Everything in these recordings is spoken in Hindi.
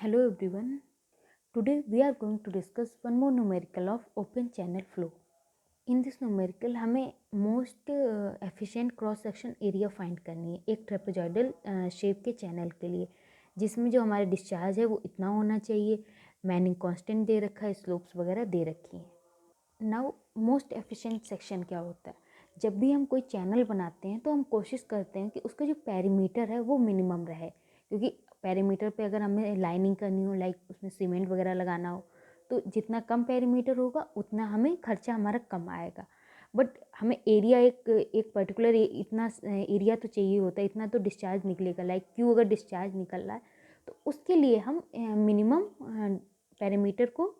Hello everyone. Today we are going to discuss one more numerical of open channel flow. In this numerical हमें most efficient cross section area find करनी है एक ट्रेपेजॉइडल शेप के चैनल के लिए, जिसमें जो हमारे डिस्चार्ज है वो इतना होना चाहिए, मैनिंग कांस्टेंट दे रखा है, स्लोप्स वगैरह दे रखी है। नाउ मोस्ट एफिशिएंट सेक्शन क्या होता है? जब भी हम कोई चैनल बनाते हैं तो हम कोशिश करते हैं कि उसका जो पेरीमीटर है वो मिनिमम रहे, क्योंकि पेरीमीटर पे अगर हमें लाइनिंग करनी हो, लाइक उसमें सीमेंट वगैरह लगाना हो, तो जितना कम पेरीमीटर होगा उतना हमें खर्चा हमारा कम आएगा। बट हमें एरिया एक पर्टिकुलर इतना एरिया तो चाहिए होता है, इतना तो डिस्चार्ज निकलेगा। लाइक क्यों अगर डिस्चार्ज निकल रहा है तो उसके लिए हम मिनिमम पेरीमीटर को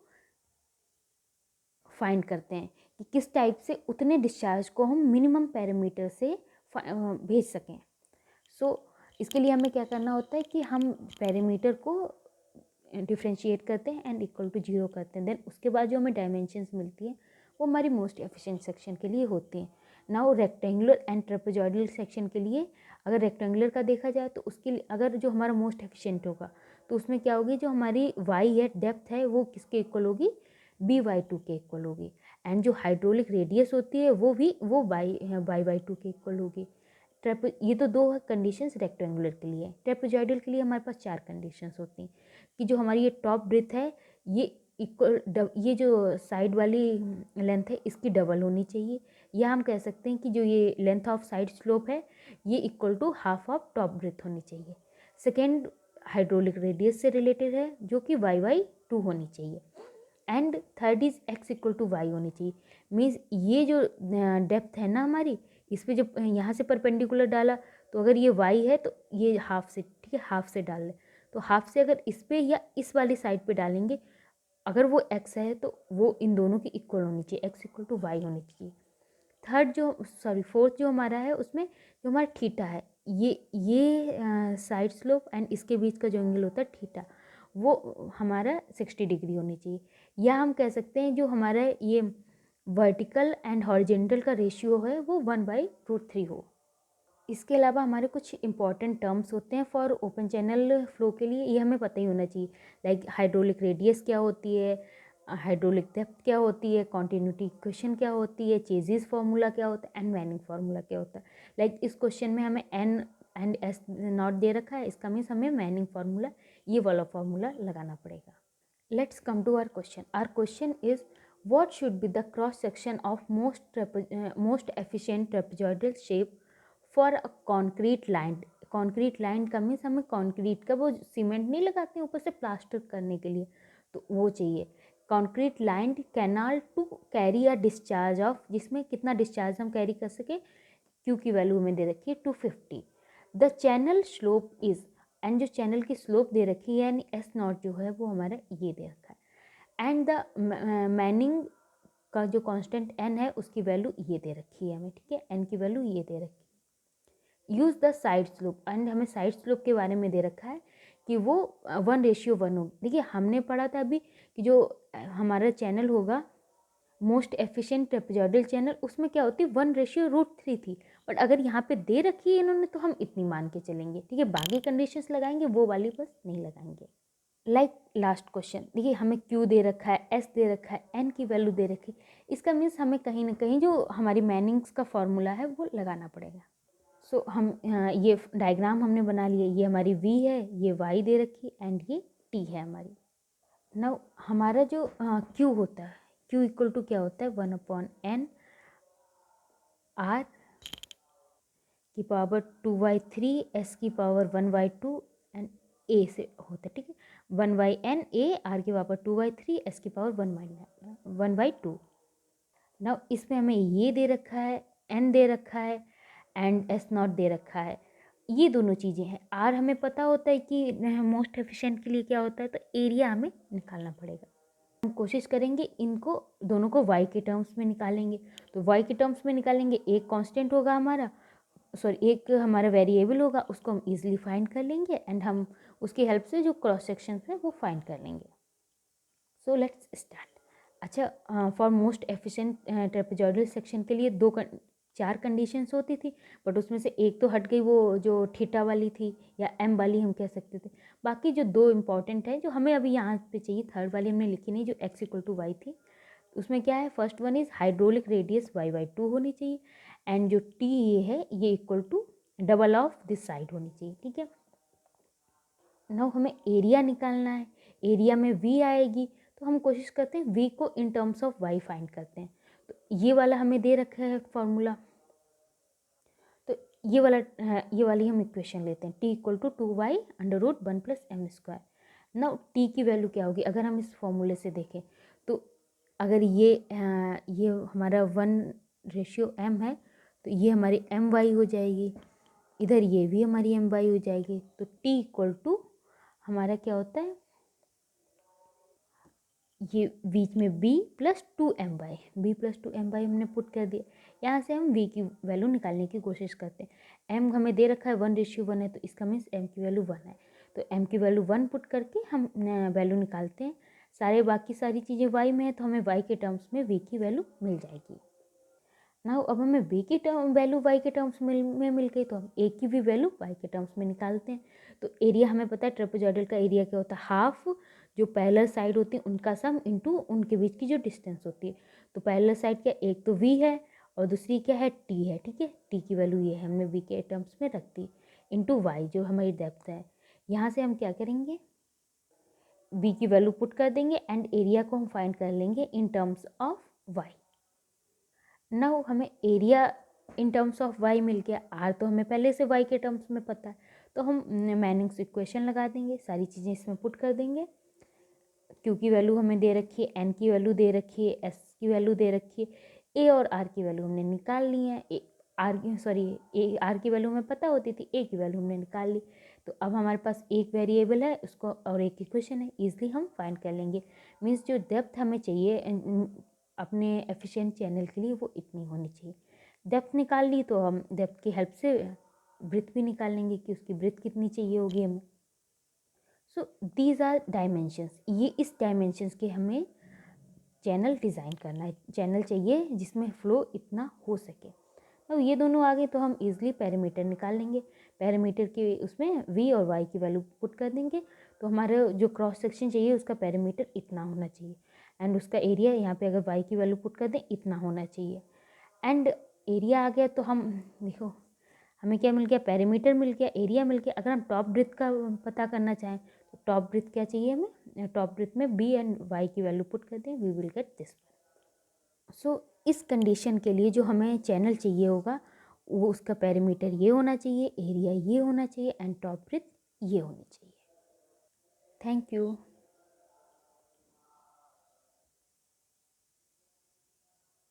फाइंड करते हैं कि किस टाइप से उतने डिस्चार्ज को हम मिनिमम पेरीमीटर से भेज सकें। सो इसके लिए हमें क्या करना होता है कि हम पेरीमीटर को डिफ्रेंशिएट करते हैं एंड इक्वल टू 0 करते हैं। देन उसके बाद जो हमें डायमेंशंस मिलती है वो हमारी मोस्ट एफिशिएंट सेक्शन के लिए होती हैं। Now rectangular and trapezoidal section के लिए अगर रेक्टेंगुलर का देखा जाए तो उसके लिए अगर जो हमारा मोस्ट एफिशिएंट होगा तो उसमें क्या होगी, जो हमारी वाई है, डेप्थ है, वो किसके इक्वल होगी, BY2 के इक्वल होगी। एंड जो हाइड्रोलिक रेडियस होती है वो भी वो बाई 2 के इक्वल होगी। ये तो दो कंडीशंस रेक्टेंगुलर के लिए। ट्रेपेजॉइडल के लिए हमारे पास 4 कंडीशंस होती हैं कि जो हमारी ये टॉप ब्रेथ है ये इक्वल, ये जो साइड वाली लेंथ है इसकी डबल होनी चाहिए, या हम कह सकते हैं कि जो ये लेंथ ऑफ साइड स्लोप है ये equal to half of top breadth होनी चाहिए। सेकेंड हाइड्रोलिक रेडियस से रिलेटेड है जो कि y/2 होनी चाहिए। And third is x equal to Y होनी चाहिए। मीन्स ये जो डेप्थ है ना हमारी, इस पर जब यहाँ से परपेंडिकुलर डाला तो अगर ये y है तो ये हाफ से, ठीक है, हाफ से डाल लें, तो हाफ से अगर इस पे या इस वाली साइड पे डालेंगे, अगर वो x है तो वो इन दोनों की इक्वल होनी चाहिए, x इक्वल टू वाई होनी चाहिए। फोर्थ जो हमारा है उसमें जो हमारा थीटा है, ये साइड स्लोप एंड इसके बीच का जो एंगल होता है थीटा, वो हमारा 60 डिग्री होनी चाहिए। या हम कह सकते हैं जो हमारा ये वर्टिकल एंड हॉरिजेंटल का रेशियो है वो 1/√3 हो। इसके अलावा हमारे कुछ इंपॉर्टेंट टर्म्स होते हैं फॉर ओपन चैनल फ्लो के लिए, ये हमें पता ही होना चाहिए। लाइक हाइड्रोलिक रेडियस क्या होती है, हाइड्रोलिक डेप्थ क्या होती है, कॉन्टिन्यूटी इक्वेशन क्या होती है, चेजिस फार्मूला क्या होता है एंड मैनिंग फार्मूला क्या होता है। लाइक इस क्वेश्चन में हमें एन एंड एस नॉट दे रखा है, इसका मीन्स हमें मैनिंग फार्मूला, ये वाला फार्मूला लगाना पड़ेगा। Let's come to our question. Our question is, what should be the cross section of most efficient trapezoidal shape for a concrete line? concrete line का मीन्स हमें कंक्रीट का वो सीमेंट नहीं लगाते हैं ऊपर से प्लास्टर करने के लिए, तो वो चाहिए। Concrete line canal to carry a discharge of, जिसमें कितना डिस्चार्ज हम कैरी कर सके, क्यू की वैल्यू हमें दे रखी है 250। The channel slope is, and जो चैनल की स्लोप दे रखी है यानी S0 जो है वो हमारा ये दे रखा है। एंड द मैनिंग का जो कांस्टेंट n है उसकी वैल्यू ये दे रखी है हमें, ठीक है, n की वैल्यू ये दे रखी है। Use the side slope, and हमें साइड स्लोप के बारे में दे रखा है कि वो 1:1 हो। देखिए हमने पढ़ा था अभी कि जो हमारा चैनल होगा मोस्ट एफिशिएंट ट्रेपेजॉइडल चैनल, उसमें क्या होती है 1:√3 थी, बट अगर यहाँ पे दे रखी है इन्होंने तो हम इतनी मान के चलेंगे, ठीक है, बाकी कंडीशंस लगाएंगे वो वाली बस नहीं लगाएंगे। लाइक लास्ट क्वेश्चन, देखिए हमें Q दे रखा है, S दे रखा है, N की वैल्यू दे रखी है, इसका मीन्स हमें कहीं ना कहीं जो हमारी मैनिंग्स का फॉर्मूला है वो लगाना पड़ेगा। सो हम ये डायग्राम हमने बना लिया, ये हमारी V है, ये Y दे रखी एंड ये T है हमारी। नाउ हमारा जो Q होता है, Q इक्वल टू क्या होता है 1/n R की पावर 2/3 S की पावर 1/2 एंड A से होता है, ठीक है, 1/n A R की पावर 2/3 S की पावर 1/2। नाउ इसमें हमें ये दे रखा है, n दे रखा है एंड S0 दे रखा है, ये दोनों चीज़ें हैं। R हमें पता होता है कि मोस्ट एफिशिएंट के लिए क्या होता है, तो एरिया हमें निकालना पड़ेगा। हम कोशिश करेंगे इनको दोनों को y के टर्म्स में निकालेंगे, तो y के टर्म्स में निकालेंगे, एक कांस्टेंट होगा हमारा, एक हमारा वेरिएबल होगा, उसको हम इजीली फाइंड कर लेंगे एंड हम उसकी हेल्प से जो क्रॉस सेक्शन है वो फाइंड कर लेंगे। So let's start. अच्छा, for most efficient trapezoidal section के लिए दो 4 कंडीशंस होती थी, बट उसमें से एक तो हट गई, वो जो थीटा वाली थी या एम वाली हम कह सकते थे। बाकी जो 2 इम्पॉर्टेंट है जो हमें अभी यहाँ पे चाहिए, थर्ड वाली हमने लिखी नहीं, जो x=y थी, उसमें क्या है, first one is hydraulic radius y/2 होनी चाहिए, एंड जो t ये है ये equal to double of this side होनी चाहिए, ठीक है। नाउ हमें एरिया निकालना है, एरिया में v आएगी, तो हम कोशिश करते हैं v को इन टर्म्स ऑफ y फाइंड करते हैं। तो ये वाला हमें दे रखा है फॉर्मूला, तो ये वाली हम इक्वेशन लेते हैं, t=2y√1 + m²। नाउ t की वैल्यू क्या होगी, अगर हम इस फॉर्मूले से देखें तो अगर ये हमारा 1:m है, तो ये हमारी my हो जाएगी, इधर ये भी हमारी my हो जाएगी। तो t हमारा क्या होता है, ये बीच में b + 2my, हमने पुट कर दिया। यहाँ से हम v की वैल्यू निकालने की कोशिश करते हैं। m हमें दे रखा है 1:1 है, तो इसका मीन्स m की वैल्यू 1 है, तो m की वैल्यू 1 पुट करके हम वैल्यू निकालते हैं। बाकी सारी चीज़ें y में है, तो हमें y के टर्म्स में v की वैल्यू मिल जाएगी। नाउ अब हमें v की वैल्यू y के टर्म्स में मिल गई, तो हम a की भी वैल्यू y के टर्म्स में निकालते हैं। तो एरिया हमें पता है, ट्रेपेजॉइडल का एरिया क्या होता है, हाफ जो पैरेलल साइड होती है उनका सम इनटू उनके बीच की जो डिस्टेंस होती है। तो पैरेलल साइड क्या, एक तो v है और दूसरी क्या है, t है, ठीक है। t की वैल्यू ये है, हमने v के टर्म्स में रख दी, इंटू y जो हमारी डेप्थ है। यहाँ से हम क्या करेंगे, v की वैल्यू पुट कर देंगे एंड एरिया को हम फाइंड कर लेंगे in terms of y। Now हमें area in terms of y मिल गया, r तो हमें पहले से y के टर्म्स में पता है, तो हम मैनिंग्स इक्वेशन लगा देंगे, सारी चीज़ें इसमें पुट कर देंगे। q की वैल्यू हमें दे रखी है, n की वैल्यू दे रखी है, s की वैल्यू दे रखी है, a और r की वैल्यू हमने निकाल ली है। r की वैल्यू हमें पता होती थी, a की वैल्यू हमने निकाल ली। तो अब हमारे पास एक वेरिएबल है उसको और एक इक्वेशन है, ईजिली हम फाइंड कर लेंगे। मीन्स जो डेप्थ हमें चाहिए अपने एफिशिएंट चैनल के लिए वो इतनी होनी चाहिए। डेप्थ निकाल ली तो हम डेप्थ की हेल्प से ब्रेथ भी निकाल लेंगे कि उसकी ब्रेथ कितनी चाहिए होगी हमें। सो दीज आर डायमेंशंस, ये इस डायमेंशंस के हमें चैनल डिज़ाइन करना है, चैनल चाहिए जिसमें फ्लो इतना हो सके। तो ये दोनों आ गए तो हम इजीली पैरामीटर निकाल लेंगे। पैरामीटर के उसमें v और y की वैल्यू पुट कर देंगे, तो हमारा जो क्रॉस सेक्शन चाहिए उसका पैरामीटर इतना होना चाहिए, एंड उसका एरिया यहाँ पे अगर y की वैल्यू पुट कर दें इतना होना चाहिए। एंड एरिया आ गया तो हम देखो हमें क्या मिल गया, पैरामीटर मिल गया, एरिया मिल गया। अगर हम टॉप ब्रेथ का पता करना चाहें तो टॉप ब्रेथ क्या चाहिए हमें, टॉप ब्रेथ में b एंड y की वैल्यू पुट कर दें, वी विल गेट दिस। सो इस कंडीशन के लिए जो हमें चैनल चाहिए होगा वो उसका पैरामीटर ये होना चाहिए, एरिया ये होना चाहिए एंड टॉप ब्रेथ ये होनी चाहिए। Thank you.